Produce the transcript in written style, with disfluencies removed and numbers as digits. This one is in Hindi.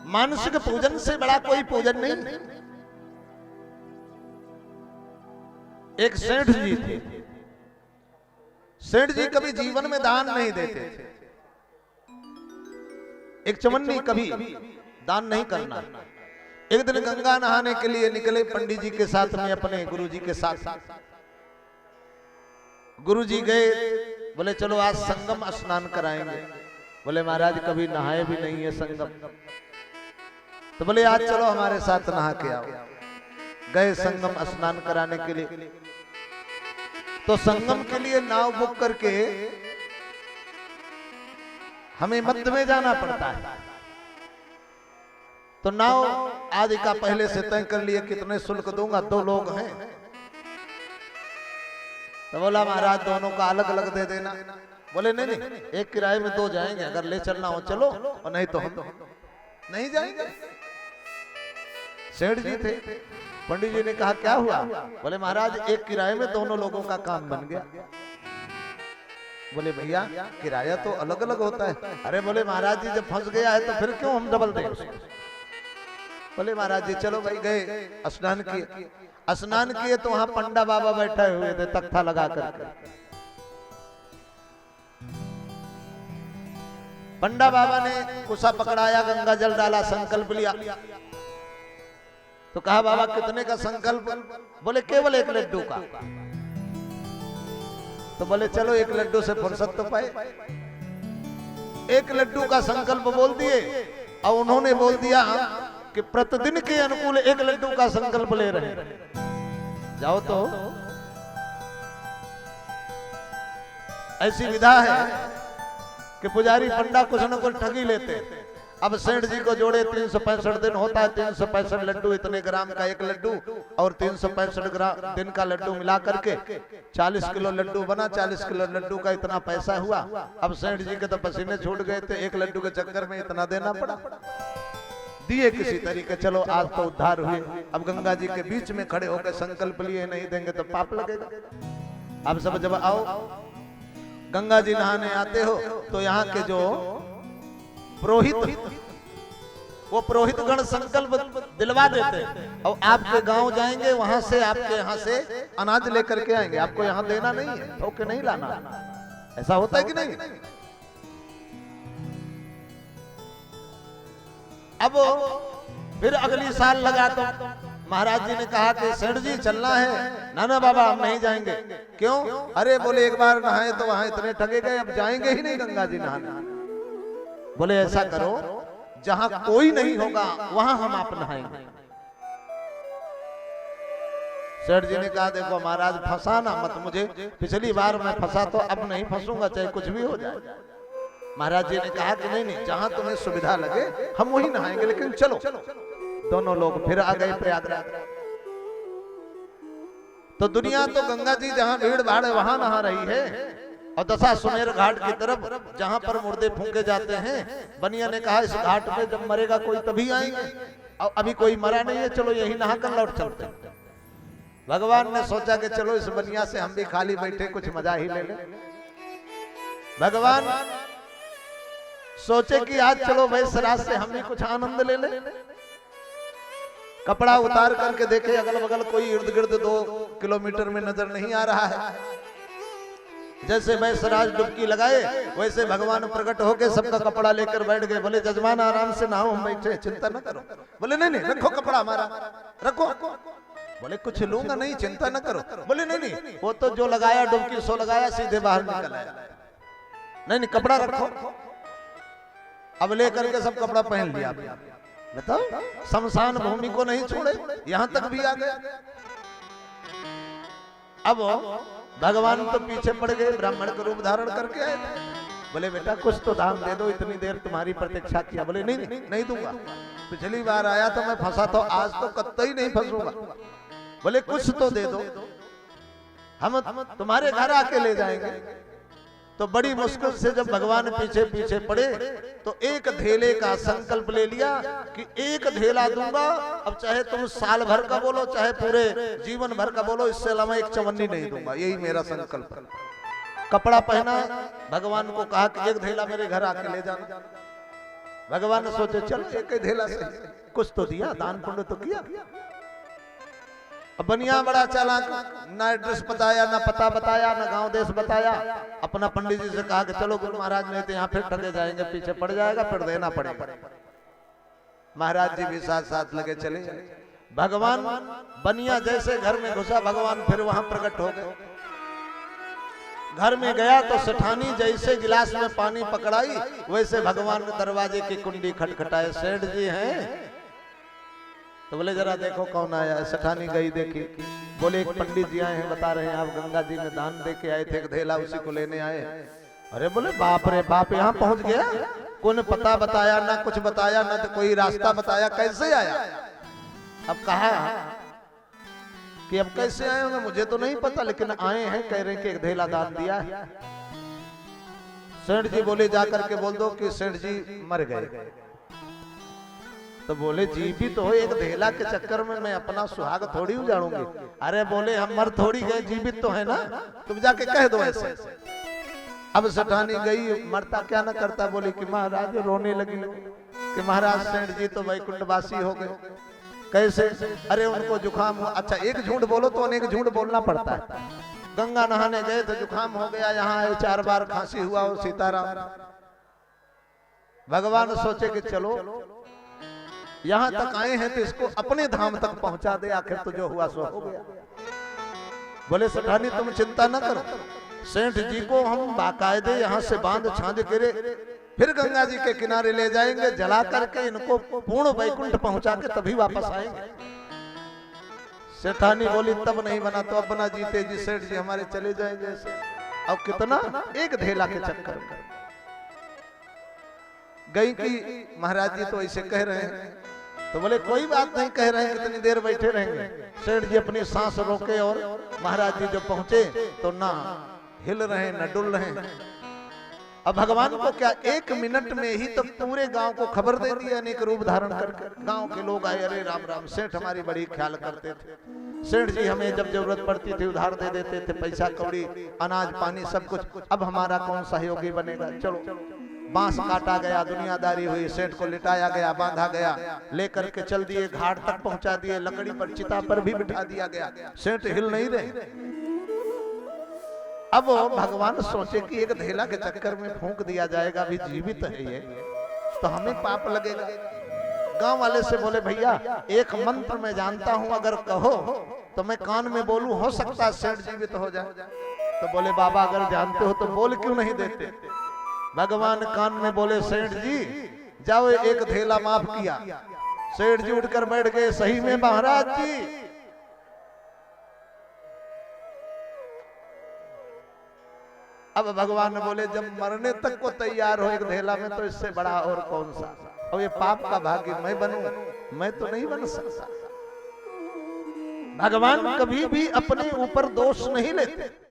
मानसिक पूजन से बड़ा कोई पूजन नहीं। एक सेठ जी थे, सेठ जी कभी जीवन में दान नहीं देते थे। एक चवन्नी कभी दान नहीं करना। एक दिन गंगा नहाने के लिए निकले पंडित जी के साथ में, अपने गुरु जी के साथ। गुरु जी गए, बोले चलो आज संगम स्नान कराएंगे। बोले महाराज कभी नहाए भी नहीं है संगम। तो बोले आज चलो हमारे साथ नहा के आओ। गए संगम स्नान कराने के लिए। तो संगम के लिए नाव बुक करके हमें मध्य में जाना पड़ता है। तो नाव आदि का पहले से तय कर लिए, कितने शुल्क दूंगा, 2 लोग हैं। तो बोला महाराज दोनों का अलग अलग दे देना। बोले नहीं नहीं, एक किराए में 2 जाएंगे, अगर ले चलना हो चलो, और नहीं तो हम नहीं जाएंगे। सेठ जी थे, पंडित जी ने कहा क्या हुआ? बोले महाराज एक किराए में दोनों लोगों का काम बन गया। बोले भैया किराया तो अलग अलग होता है। अरे बोले महाराज जी जब फंस गया है तो फिर क्यों हम डबल दें? बोले महाराज जी चलो भाई। गए स्नान किए, स्नान किए तो वहां पंडा बाबा बैठे हुए थे तख्ता लगा करके। पंडा बाबा ने कुसा पकड़ाया, गंगा जल डाला, संकल्प लिया। तो कहा बाबा कितने का संकल्प? बोले केवल 1 लड्डू का। तो बोले चलो 1 लड्डू से फुर्सत तो पाए। 1 लड्डू का संकल्प बोल दिए, और उन्होंने बोल दिया कि प्रतिदिन के अनुकूल 1 लड्डू का संकल्प ले रहे हैं। जाओ तो ऐसी विधा है कि पुजारी पंडा कुछ न कुछ ठगी लेते। अब सेठ जी को जोड़े 365 दिन होता है, 365 लड्डू, इतने ग्राम का 1 लड्डू और 365 ग्राम दिन का लड्डू मिला करके 40 किलो लड्डू बना। 40 किलो लड्डू का इतना पैसा हुआ। अब सेठ जी के तो पसीने छूट गए थे, 1 लड्डू के चक्कर में इतना देना पड़ा। दिए किसी तरीके, चलो आज तो उद्धार हुए। अब गंगा जी के बीच में खड़े होकर संकल्प लिए, नहीं देंगे तो पाप लगेगा। अब सब जब आओ गंगा जी नहाने आते हो तो यहाँ के जो पुरोहित, वो पुरोहित गण संकल्प दिलवा देते हैं। और आपके गांव जाएंगे, वहां से आपके यहाँ से अनाज लेकर के आएंगे, आपको यहाँ देना नहीं है, ठोक के नहीं लाना। ऐसा होता है कि नहीं? अब फिर अगली साल लगा तो महाराज जी ने कहा कि सेठ जी चलना है। ना ना बाबा हम नहीं जाएंगे। क्यों? अरे बोले एक बार नहाए तो वहां इतने ठगे गए, अब जाएंगे ही नहीं गंगा जी नहाने। बोले ऐसा करो जहां कोई नहीं होगा वहां हम आप नहाएंगे। सेठ जी ने कहा देखो महाराज फंसाना मत मुझे, पिछली बार मैं फंसा तो अब नहीं फंसूंगा चाहे कुछ भी हो जाए। महाराज जी ने कहा कि नहीं नहीं, जहां तुम्हें सुविधा लगे हम वही नहाएंगे, लेकिन चलो। दोनों लोग फिर आ गए प्रयागराज। तो दुनिया तो गंगा जी जहां भीड़ भाड़ है वहां नहा रही है, और दशाश्वमेध घाट की तरफ जहां पर मुर्दे फूंके जाते हैं, बनिया ने कहा इस घाट पे जब मरेगा कोई तभी आएंगे, और अभी कोई मरा नहीं है, चलो यही नहाकर लौट चलते हैं। भगवान ने सोचा कि चलो इस बनिया से हम भी खाली बैठे कुछ मजा ही ले लें। भगवान सोचे कि आज चलो भाई सराज से हम भी कुछ आनंद ले ले। कपड़ा उतार करके देखे, अगल बगल कोई इर्द गिर्द 2 किलोमीटर में नजर नहीं आ रहा है। जैसे मैं सराज डुबकी लगाए वैसे भगवान प्रकट होके सबका कपड़ा लेकर बैठ गए। बोले जजमान आराम से नहाओ, हम बैठे, चिंता न करो। बोले नहीं नहीं रखो कपड़ा हमारा, रखो। बोले कुछ लूंगा नहीं, चिंता न करो। बोले नहीं नहीं, वो तो जो लगाया डुबकी सो लगाया, सीधे बाहर निकल आया। नहीं नहीं कपड़ा रखो। अब लेकर के सब कपड़ा पहन लिया। बताओ, शमशान भूमि को नहीं छोड़े, यहां तक भी आ गए। अब भगवान तो पीछे पड़ गए, ब्राह्मण का रूप धारण करके आए। बोले बेटा कुछ तो दान दे दो, इतनी देर तुम्हारी प्रतीक्षा किया। बोले नहीं नहीं नहीं दूंगा, पिछली बार आया तो मैं फंसा था, आज तो कतई नहीं फंसूंगा। बोले कुछ तो दे दो, हम तुम्हारे घर आके ले जाएंगे। तो बड़ी मुश्किल से जब भगवान पीछे पीछे पड़े तो एक धेले का संकल्प ले लिया कि 1 धेला दूंगा, अब चाहे तुम साल भर का बोलो चाहे पूरे जीवन भर का बोलो, इससे अलावा 1 चवन्नी नहीं दूंगा, यही मेरा संकल्प। कपड़ा पहना, भगवान को कहा कि 1 धेला मेरे घर आके ले जाना। भगवान ने सोचे चलो एक ही धेला से कुछ तो दिया, दान पुण्य तो किया। अब बनिया बड़ा चालाक, ना एड्रेस बताया, ना पता बताया, ना गांव देश बताया। अपना पंडित जी से कहा कि चलो गुरु महाराज नहीं तो यहाँ फिर ठगे जाएंगे, पीछे पड़ जाएगा, फिर देना पड़ेगा। महाराज जी भी साथ साथ लगे चले। भगवान बनिया जैसे घर में घुसा, भगवान फिर वहां प्रकट हो गए। घर में गया तो सेठानी जैसे गिलास में पानी पकड़ाई, वैसे भगवान ने दरवाजे की कुंडी खटखटाए। सेठ जी हैं? तो बोले जरा देखो कौन आया। सेठानी गई, देखी, बोले एक पंडित जी आए हैं, बता रहे हैं आप गंगा जी में दान दे के आए थे, एक धेला उसी को लेने आए। अरे बोले बाप रे बाप, यहाँ पहुंच गया, कोई पता बताया ना कुछ बताया, ना तो कोई रास्ता बताया, कैसे आया? अब कहा कि अब कैसे आए होंगे मुझे तो नहीं पता, लेकिन आए हैं, कह रहे हैं कि एक धेला दान दिया है। सेठ जी बोले जाकर के बोल दो कि सेठ जी मर गए। तो बोले जीवित हो, एक धेला के चक्कर में मैं अपना सुहाग थोड़ी उजाड़ूंगी। अरे बोले हम मर थोड़ी गए, जीवित तो है ना, तुम जाके कह दो ऐसे। अब सेठानी गई, मरता क्या ना करता, बोली कि महाराज रोने लगी कि महाराज सेठ जी तो वैकुंठवासी हो गए। कैसे? अरे उनको जुकाम हुआ। अच्छा एक झूठ बोलो तो अनेक झूठ बोलना पड़ता है। गंगा नहाने गए तो जुकाम हो गया, यहाँ आए 4 बार खांसी हुआ, वो सीताराम। भगवान सोचे कि चलो यहाँ तक आए हैं तो इसको अपने धाम तक पहुंचा दे, आखिर तो जो हुआ सो हो गया। बोले सेठानी तुम चिंता न करो, सेठ जी को हम बाकायदे यहाँ से बांध छांद करे फिर गंगा जी के किनारे ले जाएंगे, जला करके इनको पूर्ण वैकुंठ पहुंचा के तभी वापस आएंगे। सेठानी बोली तब नहीं बना तो अब बना, जीते जी सेठ जी हमारे चले जाएंगे ऐसे। अब कितना एक धेला के चक्कर में गई कि महाराज जी तो ऐसे कह रहे हैं। तो बोले कोई बात नहीं, कह रहे हैं कितनी देर बैठे रहेंगे। सेठ जी अपनी सांस रोके और महाराज जी जब पहुंचे तो ना हिल रहे न डुल रहे। अब भगवान को क्या 1 मिनट में ही तो पूरे गांव को खबर दे दी, अनेक रूप धारण करके। गांव के लोग आए, अरे राम राम, सेठ हमारी बड़ी ख्याल करते थे, सेठ जी हमें जब जरूरत पड़ती थी उधार दे देते थे, पैसा कौड़ी अनाज पानी सब कुछ। अब हमारा कौन सहयोगी बनेगा? चलो बांस काटा गया, दुनियादारी हुई, सेठ को लिटाया गया, बांधा गया, लेकर के चल दिए, घाट तक पहुंचा दिए, लकड़ी पर चिता पर भी बिठा दिया गया, सेठ हिल नहीं रहे। अब भगवान सोचे कि एक धेला के चक्कर में फूंक दिया जाएगा, अभी जीवित है ये तो हमें पाप लगेगा। गांव वाले से बोले भैया एक मंत्र मैं जानता हूं, अगर कहो तो मैं कान में बोलूं, हो सकता है सेठ जीवित हो जाए। तो बोले बाबा अगर जानते हो तो बोल क्यों नहीं देते? भगवान कान में बोले सेठ जी जाओ, एक धेला माफ किया। सेठ जी उठकर बैठ गए, सही में महाराज जी। अब भगवान बोले जब मरने तक को तैयार हो एक धेला में, तो इससे बड़ा और कौन सा? और ये पाप का भाग्य मैं बनूं? मैं तो नहीं बन सकता। भगवान कभी भी अपने ऊपर दोष नहीं लेते।